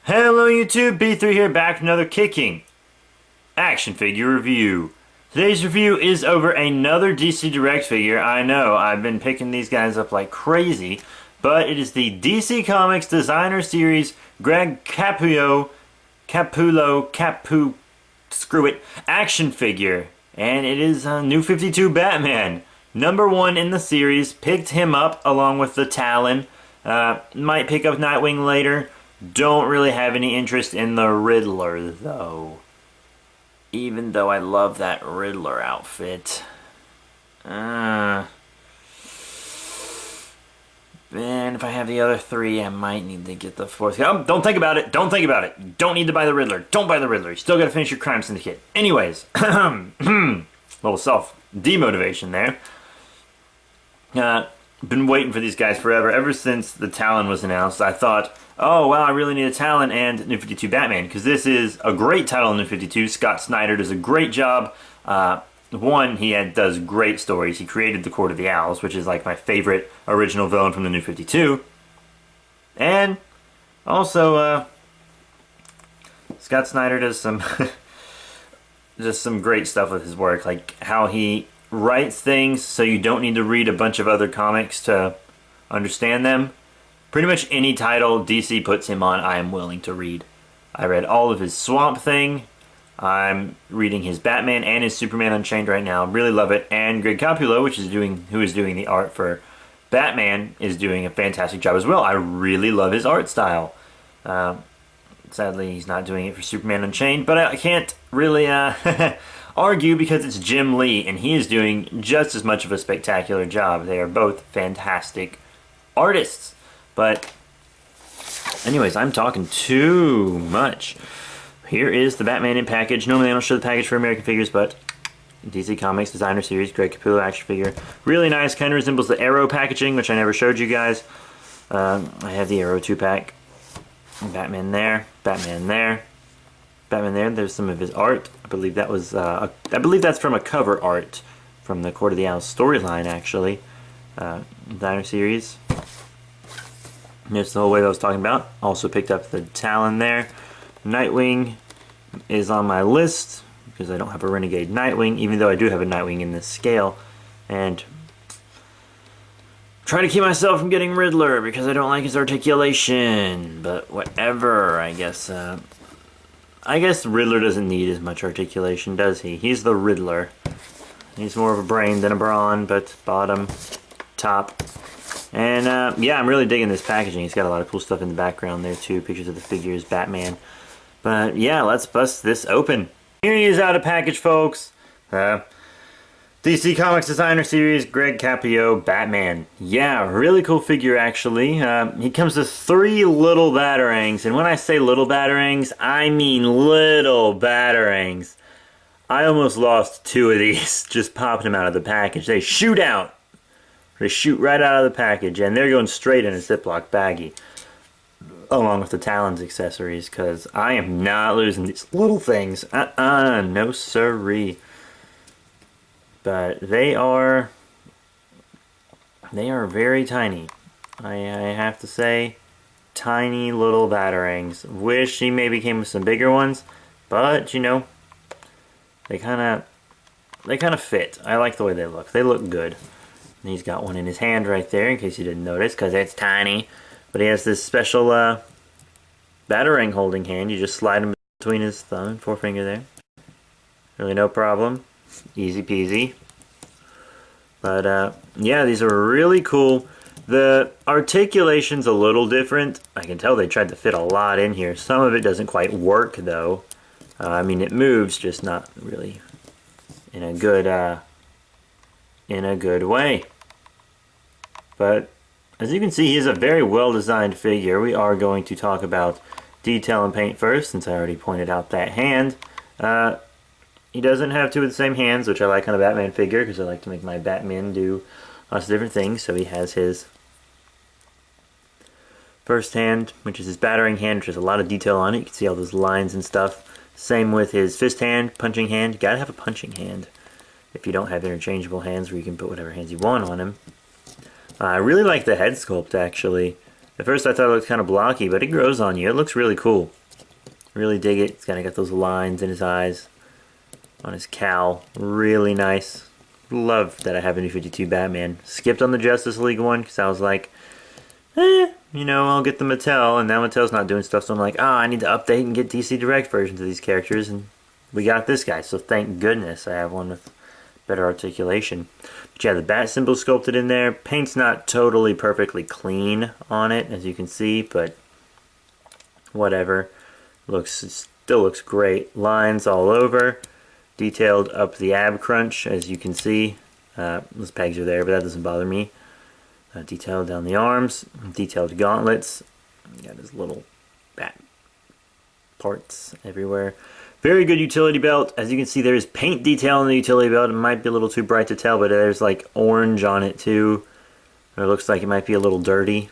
Hello YouTube, B3 here, back with another kicking action figure review. Today's review is over another DC Direct figure. I know, I've been picking these guys up like crazy, but it is the DC Comics Designer Series Greg Capullo, screw it, action figure. And it is a New 52 Batman. #1 in the series, picked him up along with the Talon. Might pick up Nightwing later. Don't really have any interest in the Riddler, though. Even though I love that Riddler outfit. Man, if I have the other three, I might need to get the fourth. Oh, don't think about it. Don't think about it. You don't need to buy the Riddler. Don't buy the Riddler. You still gotta finish your Crime Syndicate. Anyways, little self-demotivation there. Been waiting for these guys forever. Ever since the Talon was announced, I thought, oh wow, I really need a Talon and New 52 Batman, because this is a great title in New 52. Scott Snyder does a great job. One, he does great stories. He created the Court of the Owls, which is like my favorite original villain from the New 52. And also, Scott Snyder does some just some great stuff with his work, like how he writes things so you don't need to read a bunch of other comics to understand them. Pretty much any title DC puts him on, I am willing to read. I read all of his Swamp Thing. I'm reading his Batman and his Superman Unchained right now. Really love it. And Greg Capullo, who is doing the art for Batman, is doing a fantastic job as well. I really love his art style. Sadly, he's not doing it for Superman Unchained, but I can't really argue because it's Jim Lee, and he is doing just as much of a spectacular job. They are both fantastic artists. But anyways, I'm talking too much. Here is the Batman in package. Normally I don't show the package for American figures, but DC Comics Designer Series, Greg Capullo action figure. Really nice, kind of resembles the Arrow packaging, which I never showed you guys. I have the Arrow 2-pack. Batman there, Batman there, Batman there. There's some of his art. I believe that was, I believe that's from a cover art from the Court of the Owls storyline, actually. Designer Series. There's the whole wave I was talking about. Also picked up the Talon there. Nightwing is on my list because I don't have a Renegade Nightwing, even though I do have a Nightwing in this scale. And try to keep myself from getting Riddler because I don't like his articulation. But whatever, I guess. I guess Riddler doesn't need as much articulation, does he? He's the Riddler. He's more of a brain than a brawn, but bottom, top. And yeah, I'm really digging this packaging. He's got a lot of cool stuff in the background there too. Pictures of the figures, Batman. But yeah, let's bust this open. Here he is out of package, folks. DC Comics Designer Series, Greg Capullo, Batman. Yeah, really cool figure actually. He comes with 3 little Batarangs. And when I say little Batarangs, I mean little Batarangs. I almost lost 2 of these just popping them out of the package. They shoot out. They shoot right out of the package, and they're going straight in a Ziploc baggie, along with the Talon's accessories, because I am not losing these little things. No siree. But they are very tiny. I have to say, tiny little Batarangs. Wish he maybe came with some bigger ones, but you know, they kind of fit. I like the way they look. They look good. And he's got one in his hand right there, in case you didn't notice, because it's tiny. But he has this special Batarang holding hand. You just slide him between his thumb and forefinger there. Really no problem. Easy peasy. But yeah, these are really cool. The articulation's a little different. I can tell they tried to fit a lot in here. Some of it doesn't quite work, though. I mean, it moves, just not really in a good way. But as you can see, he is a very well-designed figure. We are going to talk about detail and paint first, since I already pointed out that hand. He doesn't have 2 of the same hands, which I like on a Batman figure, because I like to make my Batman do lots of different things. So he has his first hand, which is his battering hand, which has a lot of detail on it. You can see all those lines and stuff. Same with his fist hand, punching hand. You gotta have a punching hand if you don't have interchangeable hands where you can put whatever hands you want on him. I really like the head sculpt, actually. At first I thought it looked kind of blocky, but it grows on you. It looks really cool. Really dig it. He's kind of got those lines in his eyes, on his cowl. Really nice. Love that I have a New 52 Batman. Skipped on the Justice League one because I was like, you know, I'll get the Mattel, and now Mattel's not doing stuff, so I'm like, I need to update and get DC Direct versions of these characters, and we got this guy, so thank goodness I have one with better articulation. But yeah, the bat symbol sculpted in there. Paint's not totally perfectly clean on it, as you can see, but whatever. Still looks great. Lines all over. Detailed up the ab crunch, as you can see. Those pegs are there, but that doesn't bother me. Detailed down the arms. Detailed gauntlets. Got his little bat parts everywhere. Very good utility belt. As you can see, there's paint detail on the utility belt. It might be a little too bright to tell, but there's like orange on it too. It looks like it might be a little dirty.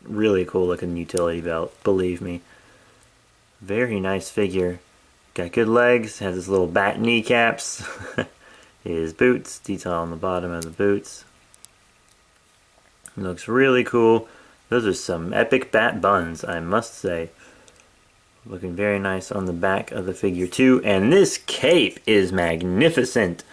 Really cool looking utility belt, believe me. Very nice figure. Got good legs, has his little bat kneecaps. His boots, detail on the bottom of the boots. Looks really cool. Those are some epic bat buns, I must say. Looking very nice on the back of the figure too. And this cape is magnificent.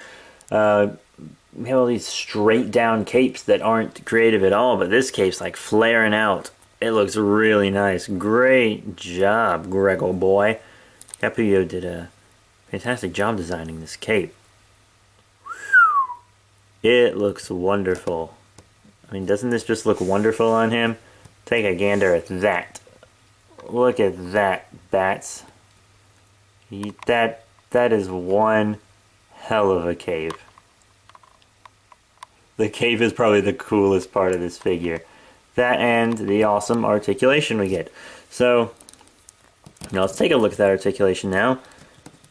We have all these straight down capes that aren't creative at all, but this cape's like flaring out. It looks really nice. Great job, Grego boy. Capullo did a fantastic job designing this cape. It looks wonderful. I mean, doesn't this just look wonderful on him? Take a gander at that. Look at that, bats. That is one hell of a cape. The cape is probably the coolest part of this figure. That and the awesome articulation we get. So, now let's take a look at that articulation now.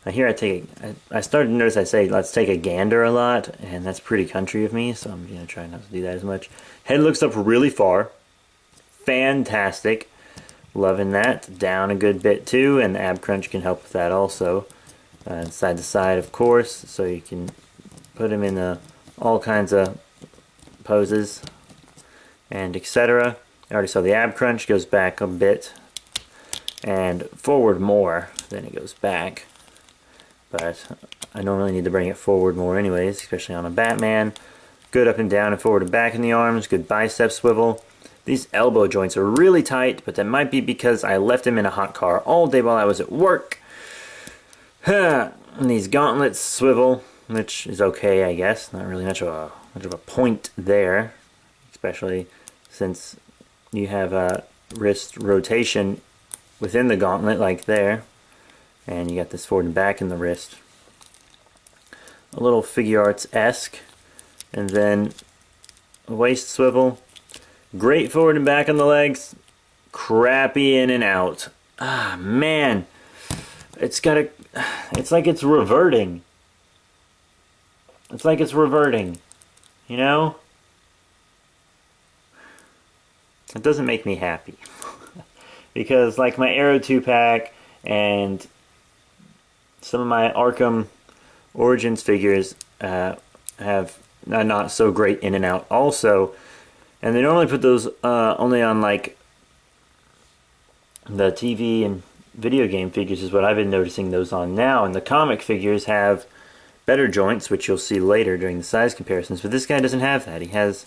Here I started to notice I say let's take a gander a lot, and that's pretty country of me, so I'm gonna try not to do that as much. Head looks up really far. Fantastic. Loving that. Down a good bit too, and the ab crunch can help with that also. Side to side, of course, so you can put him in all kinds of poses and etc. I already saw the ab crunch goes back a bit and forward more than it goes back, but I normally need to bring it forward more anyways, especially on a Batman. Good up and down and forward and back in the arms. Good bicep swivel. These elbow joints are really tight, but that might be because I left him in a hot car all day while I was at work. And these gauntlets swivel, which is okay, I guess. Not really much of a point there, especially since you have a wrist rotation within the gauntlet, like there, and you got this forward and back in the wrist. A little figure arts-esque, and then a waist swivel. Great forward and back on the legs. Crappy in and out. Ah, man. It's like it's reverting. It's like it's reverting. You know? It doesn't make me happy. Because like my Arrow 2-pack and some of my Arkham Origins figures have not so great in and out also. And they normally put those only on like the TV and video game figures is what I've been noticing those on now. And the comic figures have better joints, which you'll see later during the size comparisons. But this guy doesn't have that. He has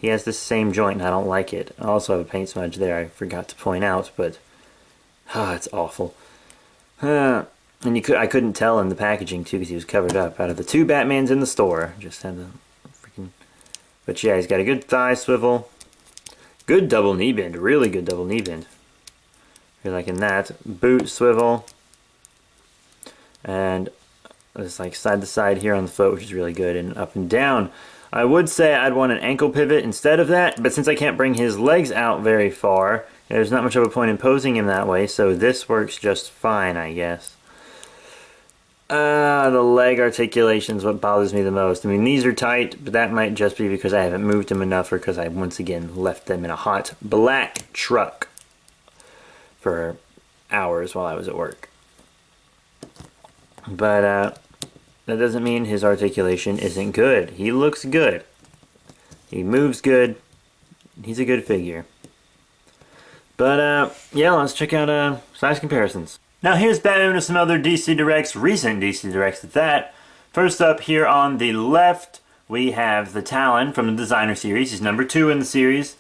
this same joint, and I don't like it. I also have a paint smudge there I forgot to point out, but it's awful. And I couldn't tell in the packaging too because he was covered up. Out of the two Batmans in the store, just had the freaking. But yeah, he's got a good thigh swivel, good double knee bend, really good double knee bend. You're liking that. Boot swivel, and it's like side to side here on the foot, which is really good, and up and down. I would say I'd want an ankle pivot instead of that, but since I can't bring his legs out very far, there's not much of a point in posing him that way, so this works just fine, I guess. The leg articulation is what bothers me the most. I mean, these are tight, but that might just be because I haven't moved them enough or because I once again left them in a hot black truck for hours while I was at work. But that doesn't mean his articulation isn't good. He looks good. He moves good. he's a good figure. But yeah, let's check out size comparisons. Now here's Batman with some other DC Directs, recent DC Directs at that. First up here on the left, we have the Talon from the Designer series. He's number 2 in the series.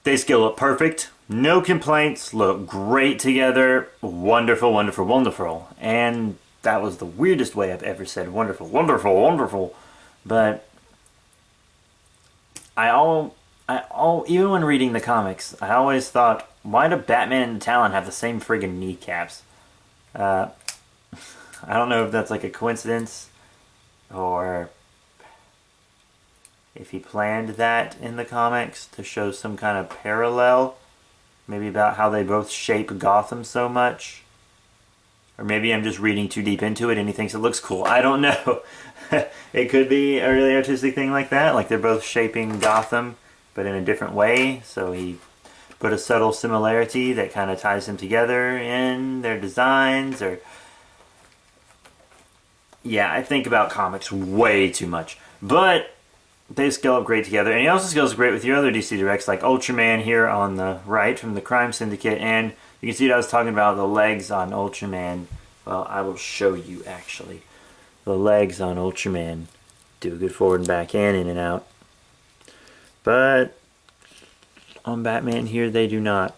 They scale up perfect. No complaints. Look great together. Wonderful, wonderful, wonderful. And that was the weirdest way I've ever said wonderful, wonderful, wonderful. But even when reading the comics, I always thought, why do Batman and Talon have the same friggin' kneecaps? I don't know if that's like a coincidence or if he planned that in the comics to show some kind of parallel, maybe about how they both shape Gotham so much. Or maybe I'm just reading too deep into it and he thinks it looks cool. I don't know. It could be a really artistic thing like that, like they're both shaping Gotham but in a different way, so he put a subtle similarity that kind of ties them together in their designs. Or yeah, I think about comics way too much, but they scale up great together. And he also scales great with your other DC Directs, like Ultraman here on the right from the Crime Syndicate. And you can see what I was talking about, the legs on Ultraman. Well, I will show you actually. The legs on Ultraman do a good forward and back and in and out. But on Batman here, they do not,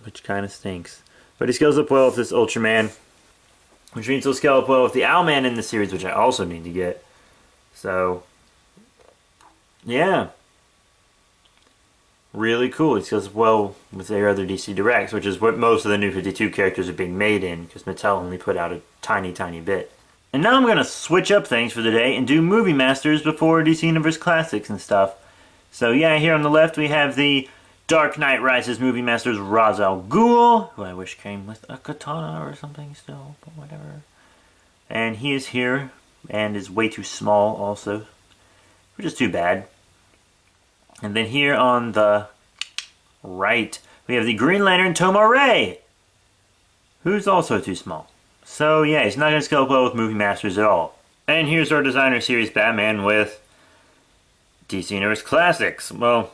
which kind of stinks. But he scales up well with this Ultraman, which means he'll scale up well with the Owlman in the series, which I also need to get. So, yeah. Really cool. He scales up well with their other DC Directs, which is what most of the New 52 characters are being made in, because Mattel only put out a tiny, tiny bit. And now I'm going to switch up things for the day and do Movie Masters before DC Universe Classics and stuff. So yeah, here on the left we have the Dark Knight Rises Movie Masters Ra's al Ghul, who I wish came with a katana or something still, but whatever. And he is here, and is way too small also, which is too bad. And then here on the right, we have the Green Lantern Tomar-Re, who's also too small. So yeah, he's not going to scale up well with Movie Masters at all. And here's our Designer Series Batman with DC Universe Classics. Well,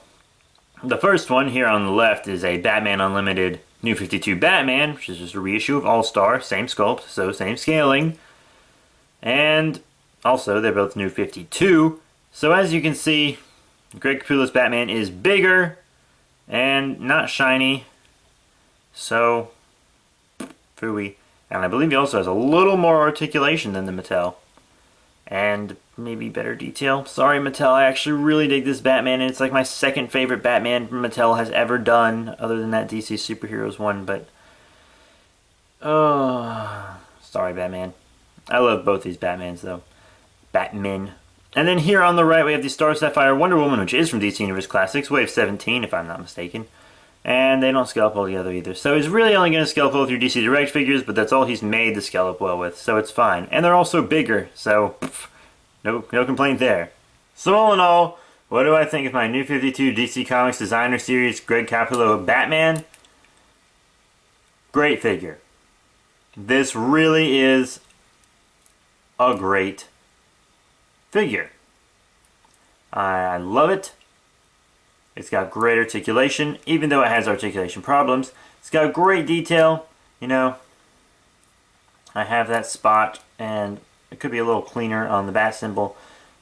the first one here on the left is a Batman Unlimited New 52 Batman, which is just a reissue of All-Star, same sculpt, so same scaling. And also, they're both New 52. So as you can see, Greg Capullo's Batman is bigger and not shiny. So, phooey. And I believe he also has a little more articulation than the Mattel. And maybe better detail. Sorry, Mattel, I actually really dig this Batman, and it's like my second favorite Batman Mattel has ever done, other than that DC Superheroes one, but sorry, Batman. I love both these Batmans, though. Batman. And then here on the right, we have the Star Sapphire Wonder Woman, which is from DC Universe Classics, Wave 17, if I'm not mistaken. And they don't scale up well together either. So he's really only going to scale up well with your DC Direct figures, but that's all he's made to scale up well with, so it's fine. And they're also bigger, so no complaint there. So all in all, what do I think of my New 52 DC Comics Designer Series Greg Capullo Batman? Great figure. This really is a great figure. I love it. It's got great articulation, even though it has articulation problems. It's got great detail. You know, I have that spot, and it could be a little cleaner on the bat symbol,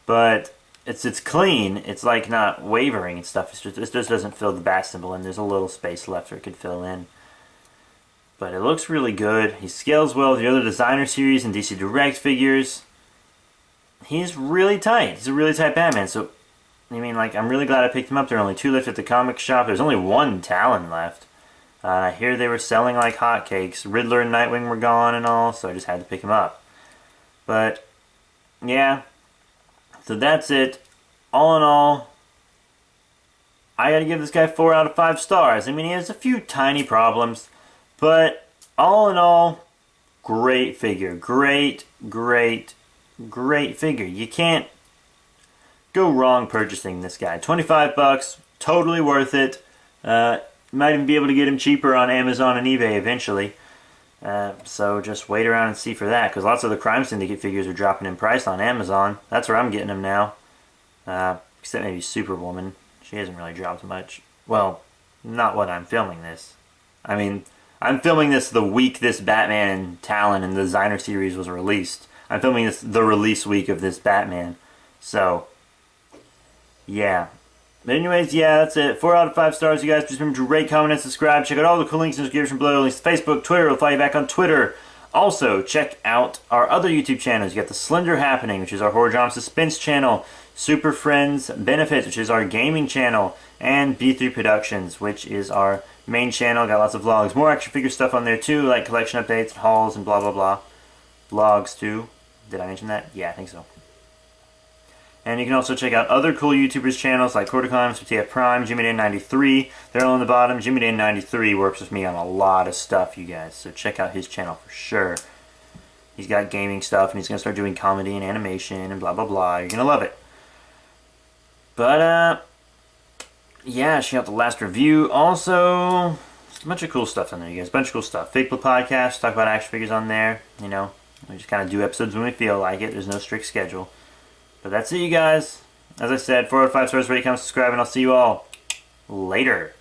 but it's clean. It's like not wavering and stuff. It just doesn't fill the bat symbol, and there's a little space left where it could fill in. But it looks really good. He scales well with the other Designer Series and DC Direct figures. He's really tight. He's a really tight Batman, so I mean, like, I'm really glad I picked him up. There are only 2 left at the comic shop. There's only 1 Talon left. Here they were selling like hotcakes. Riddler and Nightwing were gone and all, so I just had to pick him up. But, yeah. So that's it. All in all, I gotta give this guy 4 out of 5 stars. I mean, he has a few tiny problems, but all in all, great figure. Great, great, great figure. You can't go wrong purchasing this guy. 25 bucks, totally worth it. Might even be able to get him cheaper on Amazon and eBay eventually. So just wait around and see for that, because lots of the Crime Syndicate figures are dropping in price on Amazon. That's where I'm getting them now. Except maybe Superwoman. She hasn't really dropped much. Well, not when I'm filming this. I mean, I'm filming this the week this Batman and Talon and the Designer series was released. I'm filming this the release week of this Batman. So, yeah. But anyways, yeah, that's it. 4 out of 5 stars, you guys. Just remember to rate, comment, and subscribe. Check out all the cool links in the description below. Links to Facebook, Twitter. We'll follow you back on Twitter. Also, check out our other YouTube channels. You got The Slender Happening, which is our horror drama suspense channel. Super Friends Benefits, which is our gaming channel. And B3 Productions, which is our main channel. Got lots of vlogs. More action figure stuff on there, too, like collection updates, hauls, and blah, blah, blah. Vlogs, too. Did I mention that? Yeah, I think so. And you can also check out other cool YouTubers' channels like Corticons, TF Prime, JimmyDan93. They're all on the bottom. JimmyDan93 works with me on a lot of stuff, you guys. So check out his channel for sure. He's got gaming stuff, and he's going to start doing comedy and animation and blah, blah, blah. You're going to love it. But, yeah, check out the last review. Also, just a bunch of cool stuff on there, you guys. A bunch of cool stuff. FIGPLA podcast, talk about action figures on there. You know, we just kind of do episodes when we feel like it. There's no strict schedule. But that's it, you guys. As I said, 4 out of 5 stars, rate, comment, subscribe, and I'll see you all later.